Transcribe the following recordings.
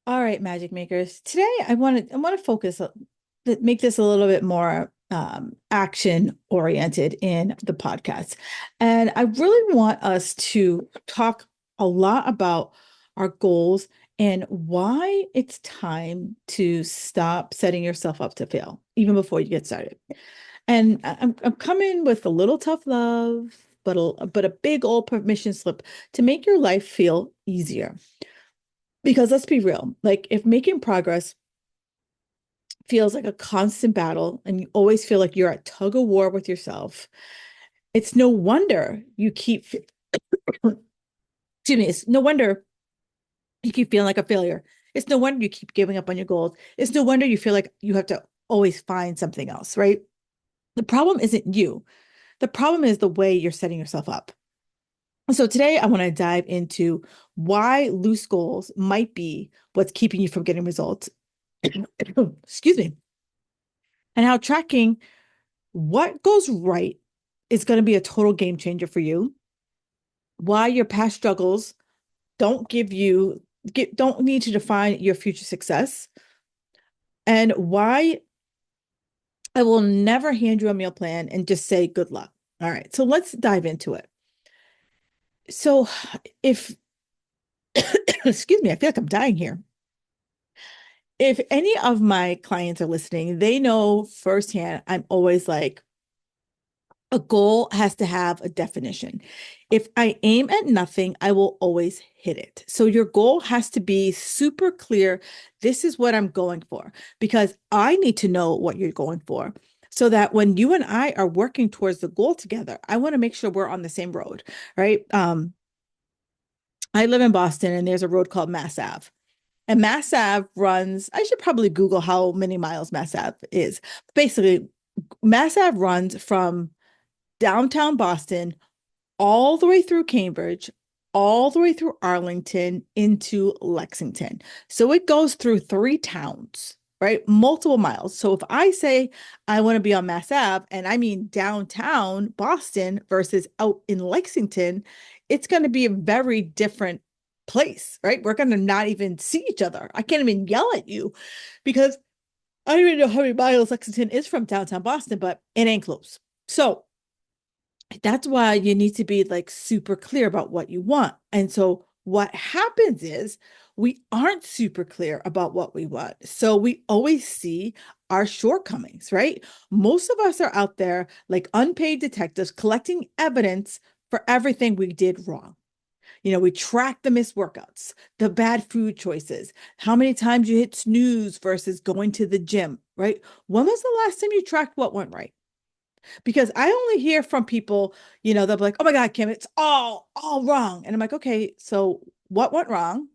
All right, magic makers. Today I want to focus make this a little bit more action oriented in the podcast. And I really want us to talk a lot about our goals and why it's time to stop setting yourself up to fail even before you get started. And I'm coming with a little tough love, but a big old permission slip to make your life feel easier. Because let's be real, like if making progress feels like a constant battle and you always feel like you're at tug of war with yourself, it's no wonder you keep, excuse me, it's no wonder you keep feeling like a failure. It's no wonder you keep giving up on your goals. It's no wonder you feel like you have to always find something else, right? The problem isn't you. The problem is the way you're setting yourself up. So today I want to dive into why loose goals might be what's keeping you from getting results. Excuse me. And how tracking what goes right is going to be a total game changer for you. Why your past struggles don't need to define your future success, and why I will never hand you a meal plan and just say good luck. All right, so let's dive into it. So if excuse me, I feel like I'm dying here. If any of my clients are listening, they know firsthand I'm always like, a goal has to have a definition. If I aim at nothing, I will always hit it. So your goal has to be super clear. This is what I'm going for because I need to know what you're going for so that when you and I are working towards the goal together, I want to make sure we're on the same road, right? I live in Boston and there's a road called Mass Ave. And Mass Ave runs, I should probably Google how many miles Mass Ave is. Basically, Mass Ave runs from downtown Boston all the way through Cambridge, all the way through Arlington into Lexington. So it goes through three towns, right? Multiple miles. So if I say I want to be on Mass Ave and I mean downtown Boston versus out in Lexington, it's going to be a very different place, right? We're going to not even see each other. I can't even yell at you because I don't even know how many miles Lexington is from downtown Boston, but it ain't close. So that's why you need to be like super clear about what you want. And so what happens is we aren't super clear about what we want. So we always see our shortcomings, right? Most of us are out there like unpaid detectives collecting evidence for everything we did wrong. We track the missed workouts, the bad food choices, how many times you hit snooze versus going to the gym, right? When was the last time you tracked what went right? Because I only hear from people, they'll be like, "Oh my God, Kim, it's all wrong." And I'm like, "Okay, so what went wrong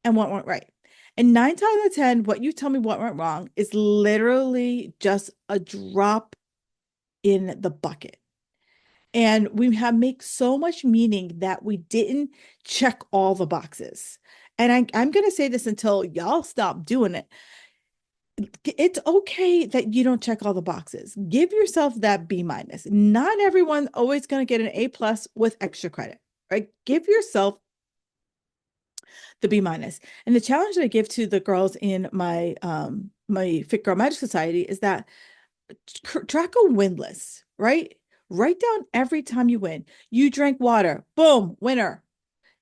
and what went right?" And nine times out of 10, what you tell me what went wrong is literally just a drop in the bucket. And we have make so much meaning that we didn't check all the boxes. And I'm going to say this until y'all stop doing it. It's okay that you don't check all the boxes. Give yourself that B minus. Not everyone always going to get an A plus with extra credit, right? Give yourself the B minus. And the challenge that I give to the girls in my Fit Girl Magic Society is that track a win list, right? Write down every time you win. You drank water, boom, winner.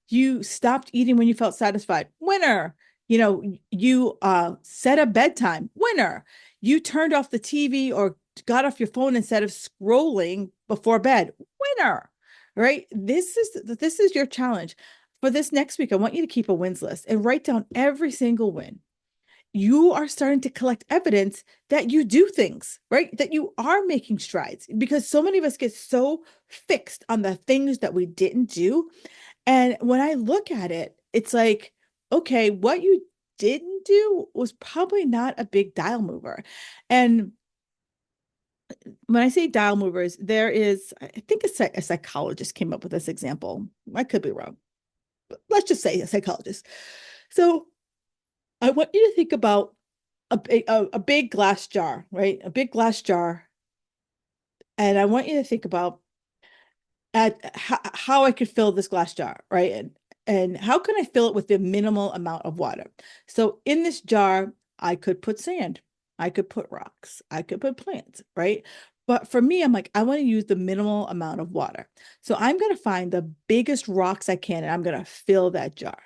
You stopped eating when you felt satisfied, winner. You set a bedtime, winner. You turned off the TV or got off your phone instead of scrolling before bed, winner. Right? This is your challenge. For this next week, I want you to keep a wins list and write down every single win. You are starting to collect evidence that you do things, right? That you are making strides because so many of us get so fixed on the things that we didn't do. And when I look at it, it's like, okay, what you didn't do was probably not a big dial mover. And when I say dial movers, I think a psychologist came up with this example. I could be wrong, but let's just say a psychologist. So I want you to think about a big glass jar, right? A big glass jar. And I want you to think about how I could fill this glass jar, right? And how can I fill it with the minimal amount of water? So in this jar, I could put sand, I could put rocks, I could put plants, right? But for me, I'm like, I want to use the minimal amount of water. So I'm going to find the biggest rocks I can and I'm going to fill that jar.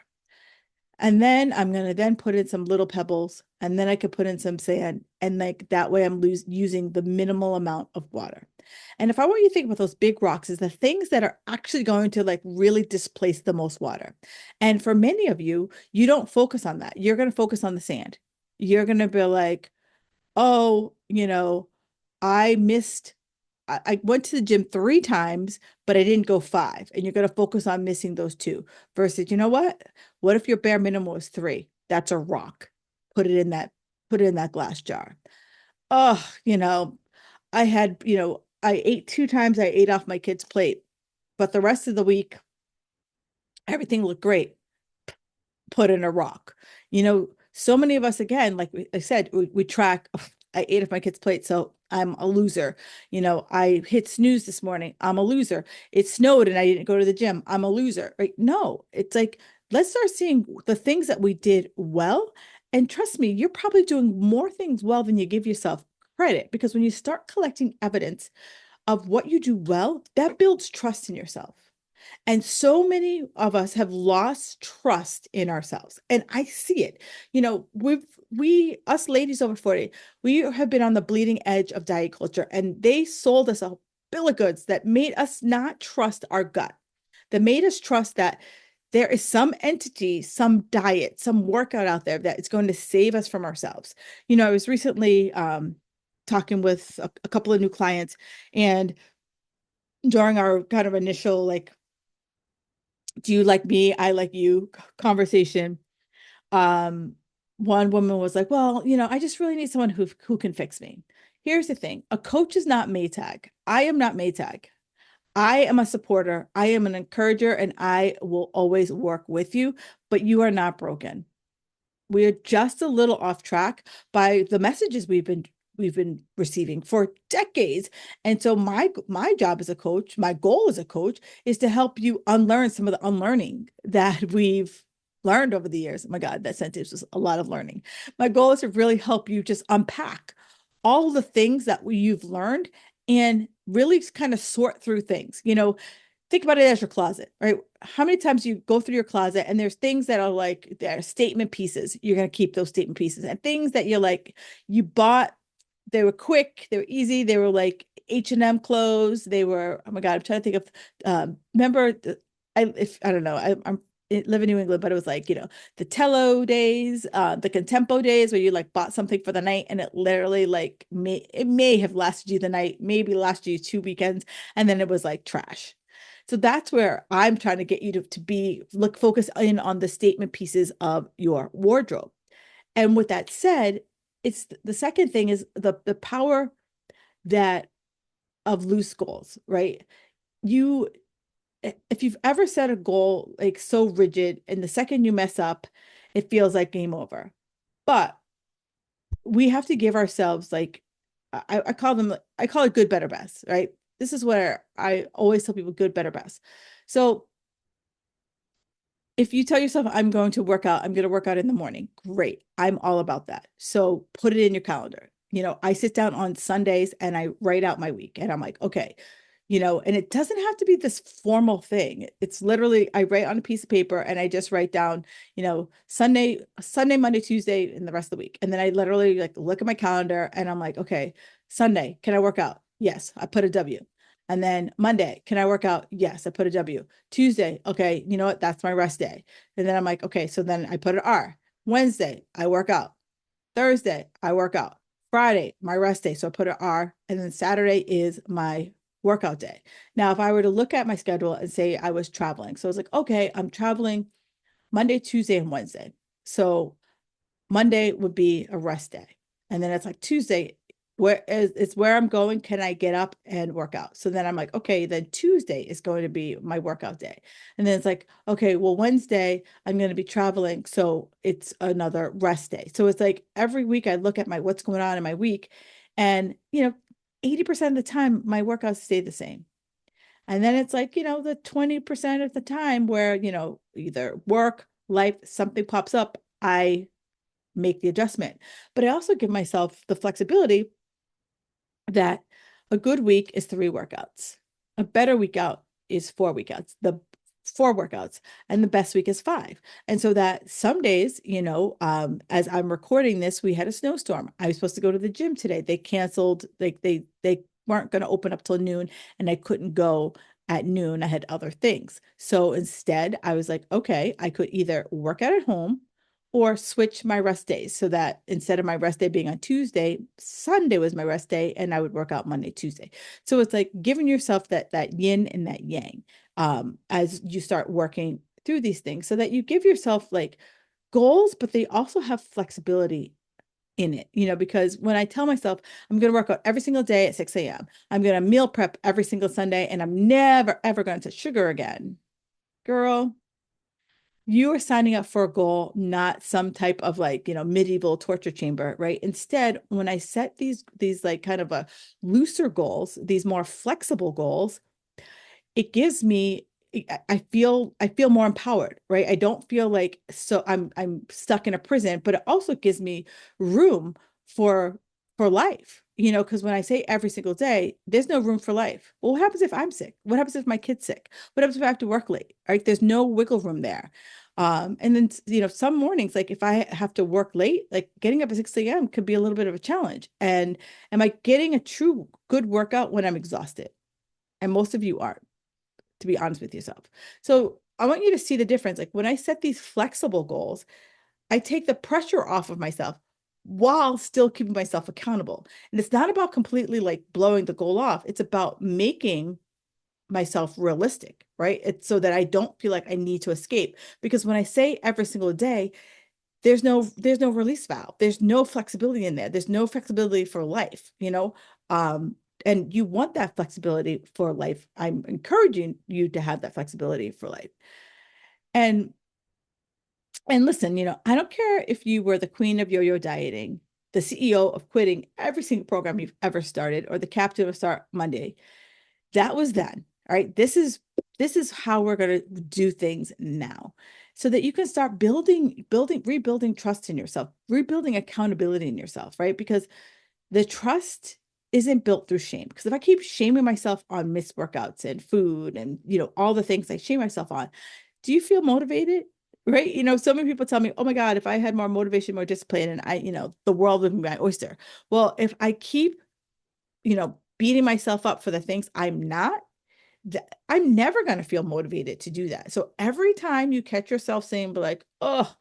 And then I'm going to then put in some little pebbles and then I could put in some sand. And like that way I'm using the minimal amount of water. And if I want you to think about those big rocks is the things that are actually going to like really displace the most water. And for many of you, you don't focus on that. You're going to focus on the sand. You're going to be like, oh, I missed I went to the gym 3 times, but I didn't go 5. And you're going to focus on missing those 2 versus, you know what? What if your bare minimum was 3? That's a rock. Put it in that, put it in that glass jar. Oh, I had, I ate 2 times. I ate off my kid's plate, but the rest of the week, everything looked great. Put in a rock. So many of us, again, like I said, we track. I ate off my kid's plate, so I'm a loser. I hit snooze this morning. I'm a loser. It snowed and I didn't go to the gym. I'm a loser, right? No, it's like, let's start seeing the things that we did well. And trust me, you're probably doing more things well than you give yourself credit because when you start collecting evidence of what you do well, that builds trust in yourself. And so many of us have lost trust in ourselves. And I see it. Us ladies over 40, we have been on the bleeding edge of diet culture, and they sold us a bill of goods that made us not trust our gut, that made us trust that there is some entity, some diet, some workout out there that is going to save us from ourselves. I was recently talking with a couple of new clients, and during our kind of initial like do you like me? I like you conversation. Um, one woman was like, well, I just really need someone who can fix me. Here's the thing. A coach is not Maytag. I am not Maytag. I am a supporter. I am an encourager and I will always work with you, but you are not broken. We're just a little off track by the messages we've been receiving for decades. And so my job as a coach, my goal as a coach is to help you unlearn some of the unlearning that we've learned over the years. Oh my God, that sentence was a lot of learning. My goal is to really help you just unpack all the things that you've learned and really kind of sort through things. Think about it as your closet, right? How many times you go through your closet and there's things that are like they're statement pieces. You're going to keep those statement pieces and things that you're like you bought. They were quick, they were easy, they were like H&M clothes. They were, oh my God, I'm trying to think of remember I don't know, I'm live in New England, but it was like, the Tello days, the Contempo days where you like bought something for the night and it literally like may have lasted you the night, maybe lasted you 2 weekends, and then it was like trash. So that's where I'm trying to get you to focus in on the statement pieces of your wardrobe. And with that said, it's the second thing is the power that of loose goals, right? You if you've ever set a goal like so rigid and the second you mess up, it feels like game over. But we have to give ourselves like I call it good, better, best, right? This is where I always tell people good, better, best. So if you tell yourself I'm going to work out, I'm going to work out in the morning, great. I'm all about that. So put it in your calendar. I sit down on Sundays and I write out my week and I'm like, okay, and it doesn't have to be this formal thing. It's literally, I write on a piece of paper and I just write down, Sunday, Monday, Tuesday, and the rest of the week. And then I literally like look at my calendar and I'm like, okay, Sunday, can I work out? Yes, I put a W. And then Monday, can I work out? Yes, I put a W. Tuesday, okay, you know what? That's my rest day. And then I'm like, okay, so then I put an R. Wednesday, I work out. Thursday, I work out. Friday, my rest day. So I put an R. And then Saturday is my workout day. Now, if I were to look at my schedule and say I was traveling, so I was like, okay, I'm traveling Monday, Tuesday, and Wednesday. So Monday would be a rest day. And then it's like Tuesday, it's where I'm going. Can I get up and work out? So then I'm like, okay, then Tuesday is going to be my workout day. And then it's like, okay, well, Wednesday, I'm going to be traveling. So it's another rest day. So it's like every week I look at what's going on in my week. And, 80% of the time my workouts stay the same. And then it's like, the 20% of the time where, either work, life, something pops up, I make the adjustment. But I also give myself the flexibility that a good week is 3 workouts. A better week out is 4 workouts. The 4 workouts, and the best week is 5. And so that some days, as I'm recording this, we had a snowstorm. I was supposed to go to the gym today. They canceled, like they weren't going to open up till noon, and I couldn't go at noon. I had other things. So instead, I was like, okay, I could either work out at home or switch my rest days so that instead of my rest day being on Tuesday, Sunday was my rest day, and I would work out Monday, Tuesday. So it's like giving yourself that yin and that yang as you start working through these things, so that you give yourself like goals, but they also have flexibility in it, because when I tell myself I'm going to work out every single day at 6 a.m., I'm going to meal prep every single Sunday, and I'm never, ever going to touch sugar again, girl, you are signing up for a goal, not some type of like, medieval torture chamber, right? Instead, when I set these like kind of a looser goals, these more flexible goals, it gives me I feel more empowered, right? I don't feel like so I'm stuck in a prison, but it also gives me room for life, because when I say every single day, there's no room for life. Well, what happens if I'm sick? What happens if my kid's sick? What happens if I have to work late? Right? There's no wiggle room there. And then some mornings, like if I have to work late, like getting up at 6 a.m. could be a little bit of a challenge. And am I getting a true good workout when I'm exhausted? And most of you aren't, to be honest with yourself. So I want you to see the difference. Like when I set these flexible goals, I take the pressure off of myself while still keeping myself accountable. And it's not about completely like blowing the goal off. It's about making myself realistic, right? It's so that I don't feel like I need to escape. Because when I say every single day, there's no release valve. There's no flexibility in there. There's no flexibility for life, Um, and you want that flexibility for life. I'm encouraging you to have that flexibility for life. And listen, I don't care if you were the queen of yo-yo dieting, the CEO of quitting every single program you've ever started, or the captain of Start Monday. That was then. All right. This is how we're going to do things now, so that you can start rebuilding trust in yourself, rebuilding accountability in yourself, right? Because the trust isn't built through shame. Because if I keep shaming myself on missed workouts and food and, all the things I shame myself on, do you feel motivated? Right. So many people tell me, oh my God, if I had more motivation, more discipline, and the world would be my oyster. Well, if I keep, beating myself up for the things I'm not, I'm never going to feel motivated to do that. So every time you catch yourself saying, like, oh,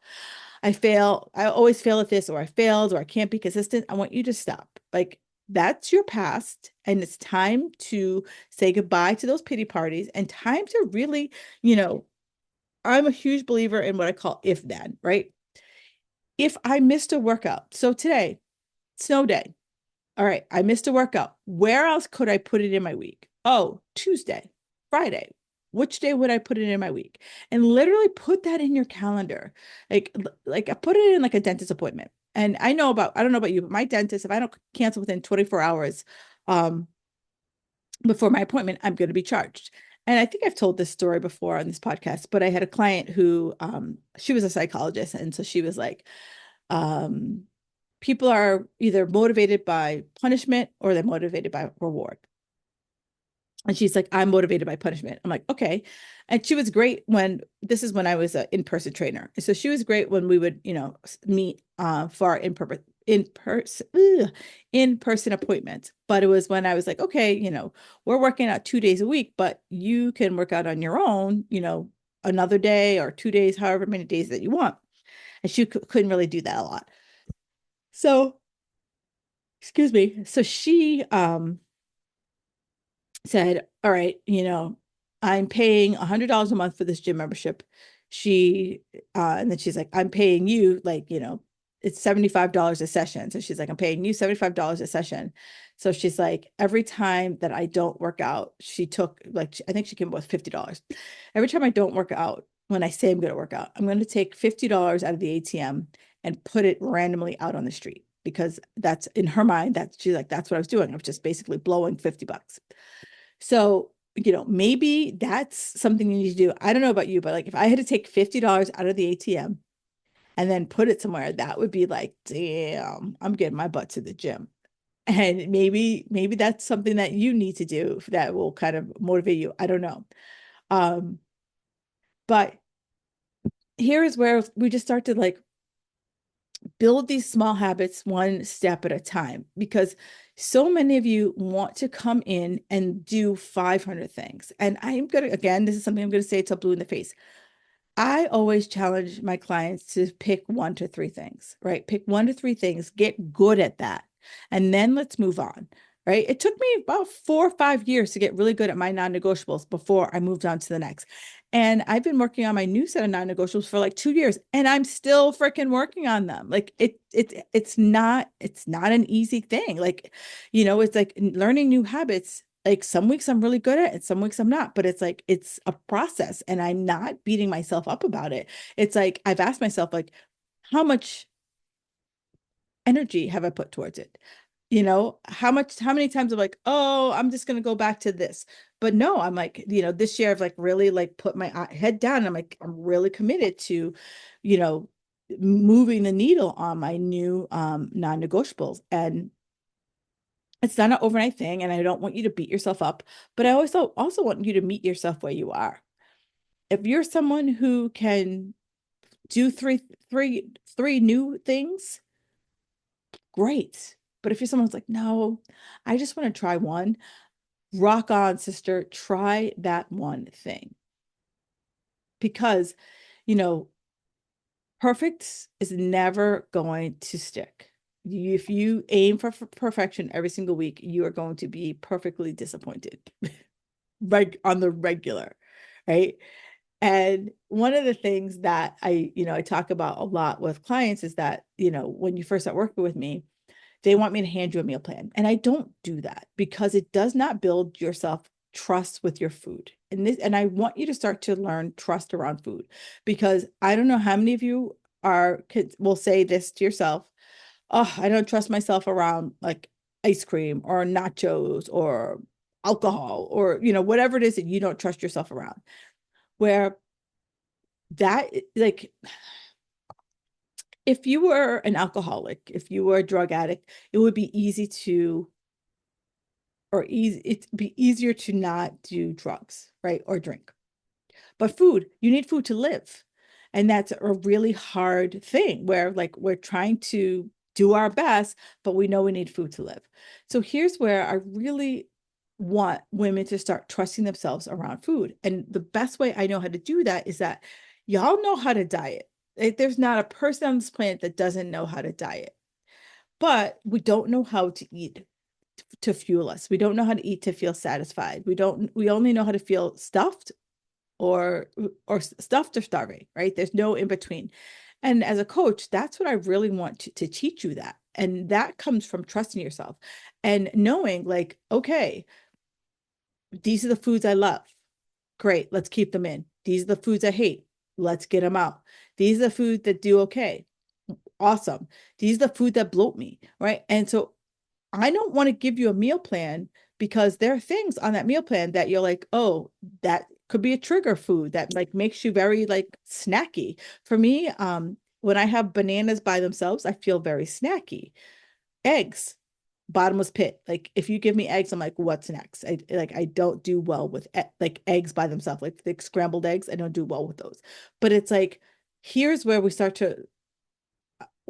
I fail, I always fail at this, or I failed, or I can't be consistent, I want you to stop. Like, that's your past. And it's time to say goodbye to those pity parties, and time to really, I'm a huge believer in what I call if then, right? If I missed a workout, so today, snow day. All right, I missed a workout. Where else could I put it in my week? Oh, Tuesday, Friday. Which day would I put it in my week? And literally put that in your calendar. Like I put it in like a dentist appointment. And I don't know about you, but my dentist, if I don't cancel within 24 hours before my appointment, I'm going to be charged. And I think I've told this story before on this podcast, but I had a client who she was a psychologist. And so she was like, um, people are either motivated by punishment or they're motivated by reward. And she's like, I'm motivated by punishment. I'm like, okay. And she was great this is when I was an in-person trainer. So she was great when we would, meet for our in-person appointments. But it was when I was like, okay, we're working out 2 days a week, but you can work out on your own, another day or 2 days, however many days that you want. And she couldn't really do that a lot. So, excuse me. So she said, all right, I'm paying $100 a month for this gym membership. And then she's like, I'm paying you like, it's $75 a session. So she's like, I'm paying you $75 a session. So she's like, every time that I don't work out, she took like, I think she came up with $50. Every time I don't work out, when I say I'm going to work out, I'm going to take $50 out of the ATM and put it randomly out on the street, because that's in her mind, she's like, that's what I was doing. I was just basically blowing $50. So maybe that's something you need to do. I don't know about you, but like if I had to take $50 out of the ATM and then put it somewhere, that would be like, damn, I'm getting my butt to the gym. And maybe that's something that you need to do that will kind of motivate you. I don't know. Um, but here is where we just start to like build these small habits one step at a time, because so many of you want to come in and do 500 things. And I'm going to, again, this is something I'm going to say till blue in the face. I always challenge my clients to pick 1 to 3 things, right? Pick 1 to 3 things, get good at that, and then let's move on, right? It took me about 4 or 5 years to get really good at my non-negotiables before I moved on to the next. And I've been working on my new set of non-negotiables for like 2 years, and I'm still freaking working on them. Like it's not an easy thing. Like, it's like learning new habits. Like some weeks I'm really good at it, and some weeks I'm not, but it's like it's a process and I'm not beating myself up about it. It's like I've asked myself, like, how much energy have I put towards it? How many times I'm like, oh, I'm just gonna go back to this. But no, I'm like, this year I've like really like put my head down. And I'm like, I'm really committed to, you know, moving the needle on my new non-negotiables. And it's not an overnight thing, and I don't want you to beat yourself up, but I also want you to meet yourself where you are. If you're someone who can do three new things, great. But if you're someone who's like, no, I just want to try one, rock on, sister, try that one thing. Because, you know, perfect is never going to stick. If you aim for perfection every single week, you are going to be perfectly disappointed, on the regular, right? And one of the things that I talk about a lot with clients is that, when you first start working with me, they want me to hand you a meal plan. And I don't do that because it does not build yourself trust with your food. And I want you to start to learn trust around food, because I don't know how many of you will say this to yourself. Oh, I don't trust myself around like ice cream or nachos or alcohol or, whatever it is that you don't trust yourself around. Where that, like, if you were an alcoholic, if you were a drug addict, it would be it'd be easier to not do drugs, right? Or drink. But food, you need food to live. And that's a really hard thing where like we're trying to do our best, but we know we need food to live. So here's where I really want women to start trusting themselves around food. And the best way I know how to do that is that y'all know how to diet. There's not a person on this planet that doesn't know how to diet, but we don't know how to eat to fuel us. We don't know how to eat to feel satisfied. We only know how to feel stuffed or stuffed or starving, right? There's no in between. And as a coach, that's what I really want to teach you that. And that comes from trusting yourself and knowing like, okay, these are the foods I love. Great, let's keep them in. These are the foods I hate. Let's get them out. These are the foods that do okay. Awesome. These are the food that bloat me, right? And so I don't want to give you a meal plan because there are things on that meal plan that you're like, oh, that could be a trigger food that like makes you very like snacky. For me, when I have bananas by themselves, I feel very snacky. Eggs, bottomless pit. Like if you give me eggs, I'm like, what's next? I don't do well with like eggs by themselves, like scrambled eggs. I don't do well with those. But it's like, here's where we start to,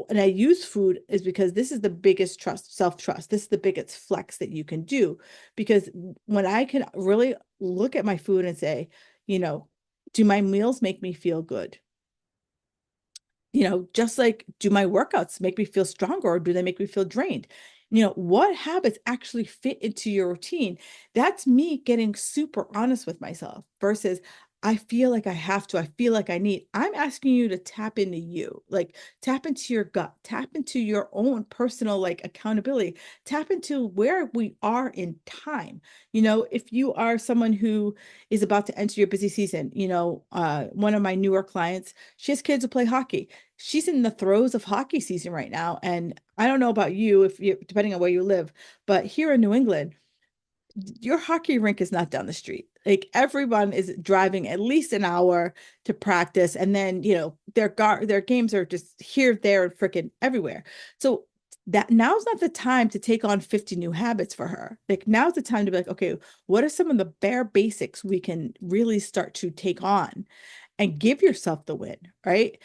and I use food is because this is the biggest self-trust. This is the biggest flex that you can do. Because when I can really look at my food and say, do my meals make me feel good? Just like, do my workouts make me feel stronger or do they make me feel drained? What habits actually fit into your routine? That's me getting super honest with myself versus I feel like I have to, I feel like I need. I'm asking you to tap into you, like tap into your gut, tap into your own personal like accountability, tap into where we are in time. If you are someone who is about to enter your busy season, one of my newer clients, she has kids who play hockey. She's in the throes of hockey season right now. And I don't know about you, if you, depending on where you live, but here in New England, your hockey rink is not down the street. Like everyone is driving at least an hour to practice, and then their games are just here, there, and freaking everywhere. So that now's not the time to take on 50 new habits for her. Like now's the time to be like, okay, what are some of the bare basics we can really start to take on and give yourself the win, right?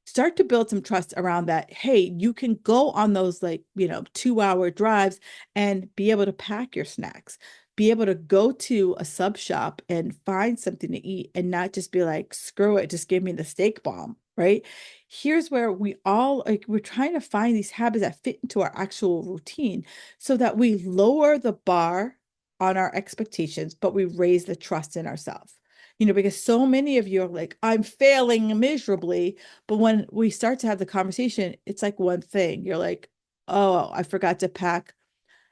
Start to build some trust around that. Hey, you can go on those, like, 2-hour drives and be able to pack your snacks, be able to go to a sub shop and find something to eat and not just be like, screw it, just give me the steak bomb, right? Here's where we all like, we're trying to find these habits that fit into our actual routine so that we lower the bar on our expectations, but we raise the trust in ourselves. Because so many of you are like, I'm failing miserably. But when we start to have the conversation, it's like one thing. You're like, oh, I forgot to pack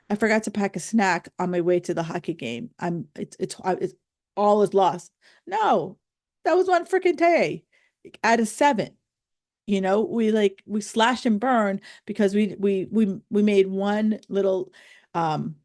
a snack on my way to the hockey game. It's all is lost. No, that was one freaking day out of seven. We slash and burn because we made one little um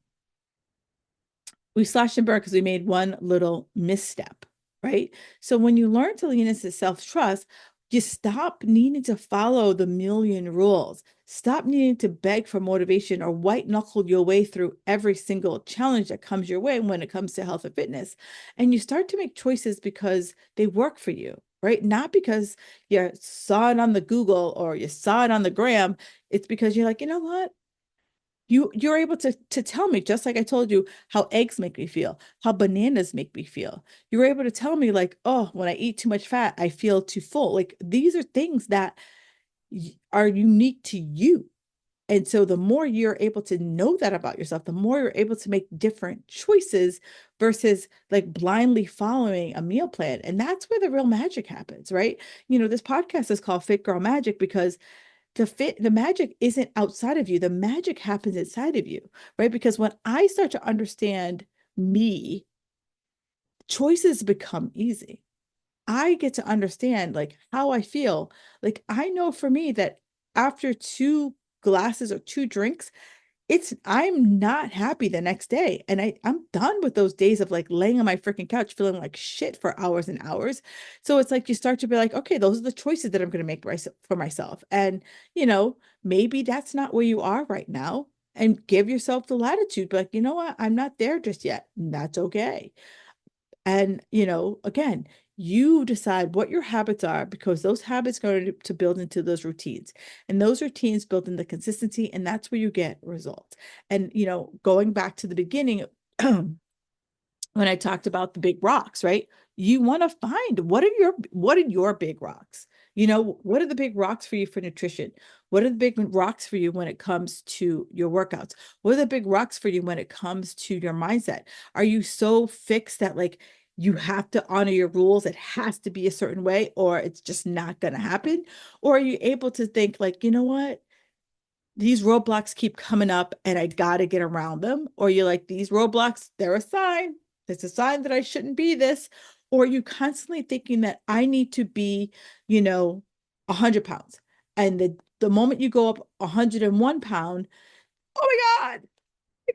we slashed and burned because we made one little misstep, right? So when you learn to lean into self-trust, you stop needing to follow the million rules. Stop needing to beg for motivation or white knuckle your way through every single challenge that comes your way when it comes to health and fitness. And you start to make choices because they work for you, right? Not because you saw it on the Google or you saw it on the gram. It's because you're like, you know what? You're able to tell me, just like I told you, how eggs make me feel, how bananas make me feel. You're able to tell me like, oh, when I eat too much fat, I feel too full. Like these are things that are unique to you. And so the more you're able to know that about yourself, the more you're able to make different choices versus like blindly following a meal plan. And that's where the real magic happens, right? This podcast is called Fit Girl Magic because the magic isn't outside of you. The magic happens inside of you, right? Because when I start to understand me, choices become easy. I get to understand like how I feel. Like I know for me that after two glasses or two drinks, I'm not happy the next day. And I'm done with those days of like laying on my freaking couch feeling like shit for hours and hours. So it's like you start to be like, okay, those are the choices that I'm going to make for myself. And, maybe that's not where you are right now. And give yourself the latitude. But like, you know what? I'm not there just yet. And that's okay. And, again, you decide what your habits are because those habits go to build into those routines. And those routines build in the consistency, and that's where you get results. And, going back to the beginning, when I talked about the big rocks, right? You want to find what are your big rocks? What are the big rocks for you for nutrition? What are the big rocks for you when it comes to your workouts? What are the big rocks for you when it comes to your mindset? Are you so fixed that like you have to honor your rules? It has to be a certain way, or it's just not going to happen? Or are you able to think like, you know what? These roadblocks keep coming up and I got to get around them. Or you're like, these roadblocks, they're a sign. It's a sign that I shouldn't be this. Or you constantly thinking that I need to be, 100 pounds. And the moment you go up 101 pound, oh my God,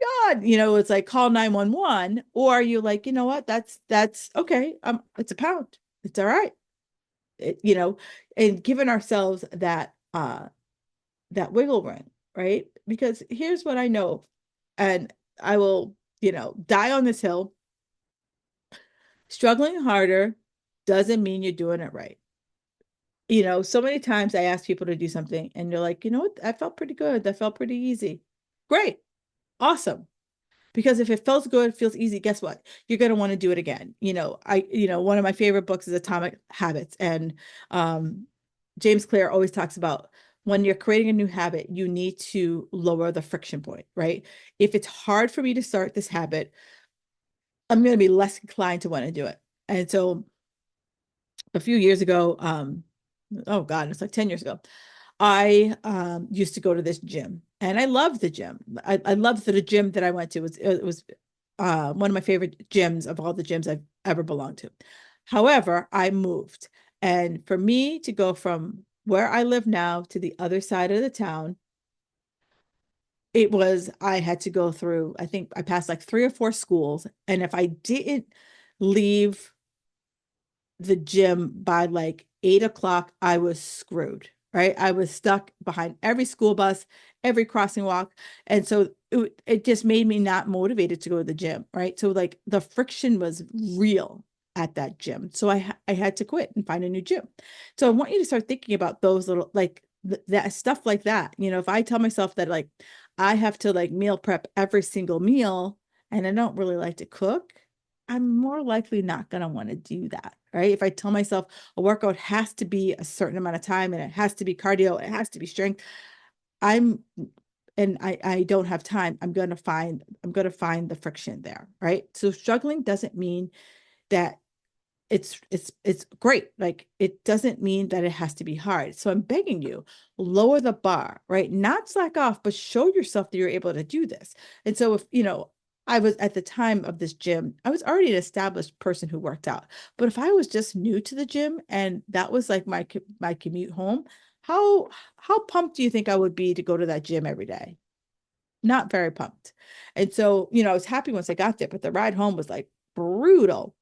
God, it's like call 911. Or you like, you know what? That's okay. It's a pound. It's all right. And giving ourselves that wiggle room, right? Because here's what I know, and I will, die on this hill. Struggling harder doesn't mean you're doing it right. So many times I ask people to do something and you're like, you know what? I felt pretty good. That felt pretty easy. Great. Awesome. Because if it feels good, feels easy, guess what? You're going to want to do it again. One of my favorite books is Atomic Habits. And James Clear always talks about when you're creating a new habit, you need to lower the friction point, right? If it's hard for me to start this habit, I'm going to be less inclined to want to do it. And so a few years ago, oh God, it's like 10 years ago, I used to go to this gym and I loved the gym. I loved the gym that I went to. It was one of my favorite gyms of all the gyms I've ever belonged to. However, I moved. And for me to go from where I live now to the other side of the town, I had to go through, I think I passed like 3 or 4 schools. And if I didn't leave the gym by like 8 o'clock, I was screwed, right? I was stuck behind every school bus, every crossing walk. And so it just made me not motivated to go to the gym, right? So like the friction was real at that gym. So I had to quit and find a new gym. So I want you to start thinking about those little like that stuff like that. You know, if I tell myself that like I have to like meal prep every single meal and I don't really like to cook, I'm more likely not going to want to do that, right? If I tell myself a workout has to be a certain amount of time and it has to be cardio, it has to be strength, I'm and I don't have time, I'm going to find the friction there, right? So struggling doesn't mean that it's great. Like it doesn't mean that it has to be hard. So I'm begging you, lower the bar, right? Not slack off, but show yourself that you're able to do this. And so if, you know, I was at the time of this gym, I was already an established person who worked out. But if I was just new to the gym and that was like my commute home, how how pumped do you think I would be to go to that gym every day? Not very pumped. And so, you know, I was happy once I got there, but the ride home was like brutal.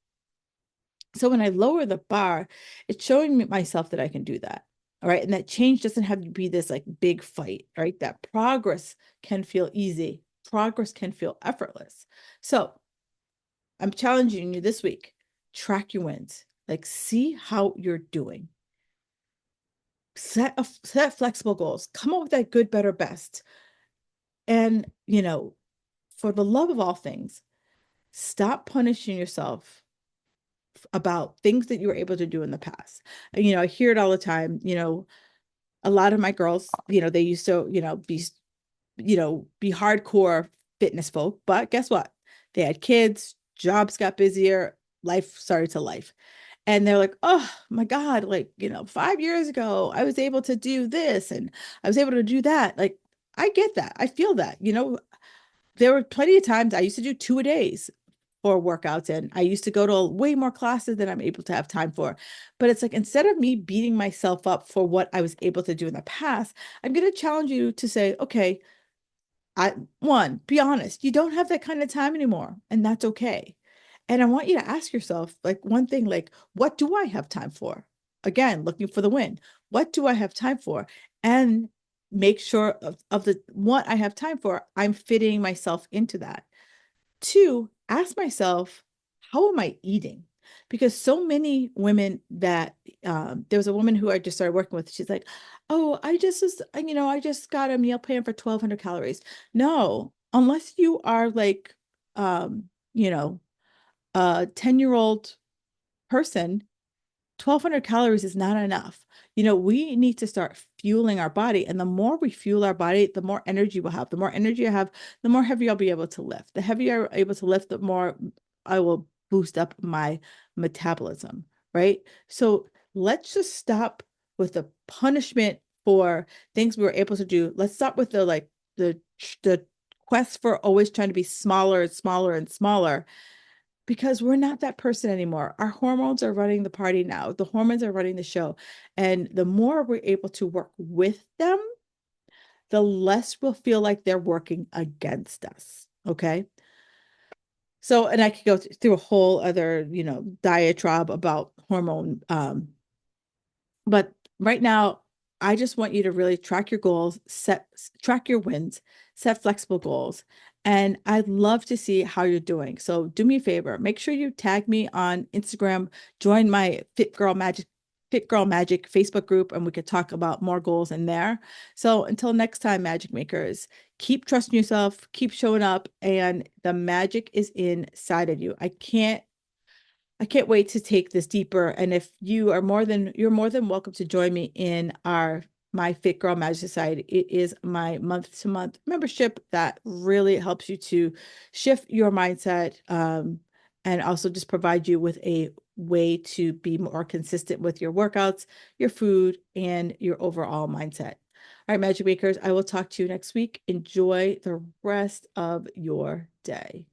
So when I lower the bar, it's showing me myself that I can do that. All right. And that change doesn't have to be this like big fight, right? That progress can feel easy. Progress can feel effortless. So I'm challenging you this week. Track your wins. Like see how you're doing. Set flexible goals. Come up with that good, better, best. And, you know, for the love of all things, stop punishing yourself about things that you were able to do in the past. And, you know, I hear it all the time, you know, a lot of my girls, you know, they used to, be hardcore fitness folk, but guess what? They had kids, jobs got busier, life started to life. And they're like, oh my God, like, you know, 5 years ago, I was able to do this and I was able to do that. Like, I get that. I feel that, you know, there were plenty of times I used to do 2 a days for workouts and I used to go to way more classes than I'm able to have time for. But it's like instead of me beating myself up for what I was able to do in the past, I'm going to challenge you to say, okay, be honest, you don't have that kind of time anymore, and that's okay. And I want you to ask yourself like one thing, like, what do I have time for? Again, looking for the win. What do I have time for? And make sure of the what I have time for, I'm fitting myself into that. Two, ask myself, how am I eating? Because so many women that there was a woman who I just started working with. She's like, "Oh, I just got a meal plan for 1,200 calories." No, unless you are like, you know, a 10-year-old person, 1,200 calories is not enough. You know, we need to start fueling our body. And the more we fuel our body, the more energy we'll have. The more energy I have, the more heavy I'll be able to lift. The heavier I'm able to lift, the more I will boost up my metabolism, right? So let's just stop with the punishment for things we were able to do. Let's stop with the quest for always trying to be smaller and smaller and smaller because we're not that person anymore. Our hormones are running the party now. The hormones are running the show. And the more we're able to work with them, the less we'll feel like they're working against us. Okay. So, and I could go through a whole other, you know, diatribe about hormone but right now, I just want you to really track your goals, track your wins, set flexible goals. And I'd love to see how you're doing. So do me a favor, make sure you tag me on Instagram, join my Fit Girl Magic Facebook group, and we could talk about more goals in there. So until next time, Magic Makers, keep trusting yourself, keep showing up, and the magic is inside of you. I can't wait to take this deeper. And if you're more than welcome to join me in my Fit Girl Magic Society. It is my month-to-month membership that really helps you to shift your mindset, and also just provide you with a way to be more consistent with your workouts, your food, and your overall mindset. All right, Magic Makers, I will talk to you next week. Enjoy the rest of your day.